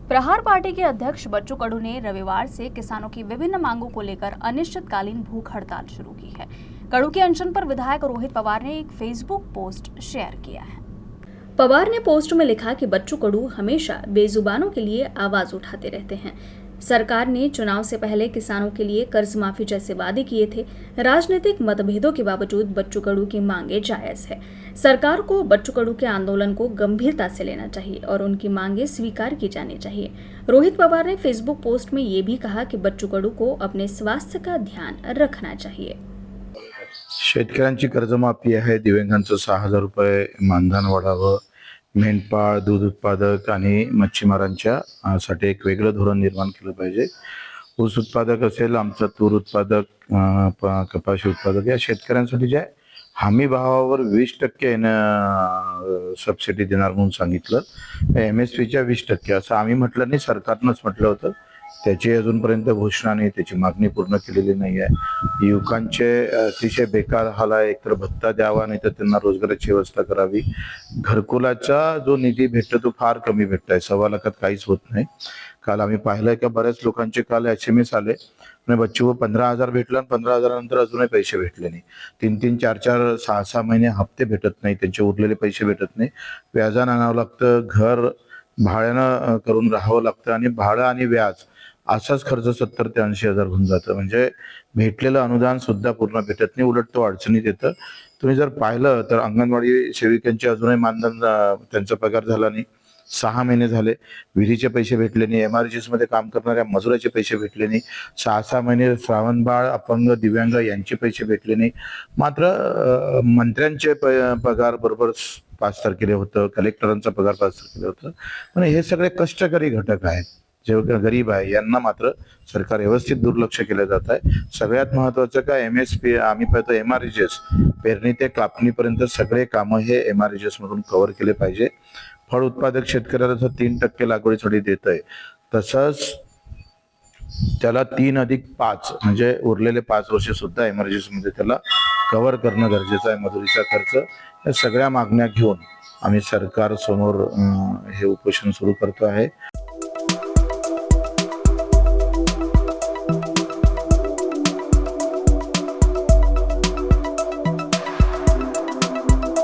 प्रहार party के अध्यक्ष बच्चू कडू ने रविवार से किसानों की विभिन्न मांगों को लेकर अनिश्चितकालीन भूख हड़ताल शुरू की है। कडू के अनशन पर विधायक रोहित पवार ने एक फेसबुक पोस्ट शेयर किया है। पवार ने पोस्ट में लिखा कि बच्चू कडू हमेशा बेजुबानों के लिए आवाज उठाते रहते हैं। सरकार ने चुनाव से पहले किसानों के लिए कर्ज माफी जैसे वादे किए थे। राजनीतिक मतभेदों के बावजूद बच्चू कडू की मांगे जायज है। सरकार को बच्चू कडू के आंदोलन को गंभीरता से लेना चाहिए और उनकी मांगे स्वीकार की जानी चाहिए। रोहित पवार ने फेसबुक पोस्ट में ये भी कहा कि बच्चू कडू को अपने स्वास्थ्य का ध्यान रखना चाहिए। शेतकऱ्यांची कर्जमाफी आहे, दिव्यांगांचं 6,000 रुपये मानधन वाढावं, मेंढपाळ, दूध उत्पादक आणि मच्छीमारांच्या साठी एक वेगळं धोरण निर्माण केलं पाहिजे। ऊस उत्पादक असेल, आमचा तूर उत्पादक, कपाशी उत्पादक या शेतकऱ्यांसाठी जे हमी भावावर 20% सबसिडी देणार म्हणून सांगितलं। MSPच्या 20% असं आम्ही म्हटलं नाही, सरकारनंच म्हटलं होतं। त्याची अजूनपर्यंत घोषणा नाही, त्याची मागणी पूर्ण केलेली नाही आहे। युवकांचे अतिशय बेकार हाल आहे, एकतर भत्ता द्यावा नाही तर त्यांना रोजगाराची व्यवस्था करावी। घरकुलाचा जो निधी भेटतो तो फार कमी भेटतोय, 1.25 लाखात काहीच होत नाही। काल आम्ही पाहिलं की बऱ्याच लोकांचे काल SMS आले आणि बच्चू 15,000 भेटलं आणि 15,000 नंतर अजूनही पैसे भेटले नाही। 3-3, 4-4, 6-6 महिने हप्ते भेटत नाही, त्यांचे उरलेले पैसे भेटत नाही। व्याजानं आणावं लागतं, घर भाड्यानं करून राहावं लागतं आणि भाडं आणि व्याज असाच खर्च 70 ते 80,000 होऊन जातं। म्हणजे भेटलेलं अनुदान सुद्धा पूर्ण भेटत नाही, उलट तो अडचणीत येतं। तुम्ही जर पाहिलं तर अंगणवाडी सेविकांचे अजूनही मानधन त्यांचा पगार झाला नाही, 6 महिने झाले। विधीचे पैसे भेटले नाही, MRGS मध्ये काम करणाऱ्या मजुराचे पैसे भेटले नाही, 6-6 महिने श्रावणबाळ, अपंग, दिव्यांग यांचे पैसे भेटले नाही। मात्र मंत्र्यांचे पगार बरोबर 5 तारखेला होतं, कलेक्टरांचा पगार 5 तारखेला होतं। पण हे सगळे कष्टकरी घटक आहेत, जे गरीब आहे यांना मात्र सरकार व्यवस्थित दुर्लक्ष केलं जात आहे। सगळ्यात महत्वाचं काय, MSP आम्ही पाहतो MRGS पेरणी ते कापणीपर्यंत सगळे कामं हे MRGS मधून कव्हर केले पाहिजे। फळ उत्पादक शेतकऱ्याला जर 3% लागवडीसाठी देत आहे, तसंच त्याला 3+5 म्हणजे उरलेले 5 वर्ष सुद्धा MRGS मध्ये त्याला कव्हर करणं गरजेचं आहे। मजुरीचा खर्च या सगळ्या मागण्या घेऊन आम्ही सरकार समोर हे उपोषण सुरू करतो आहे।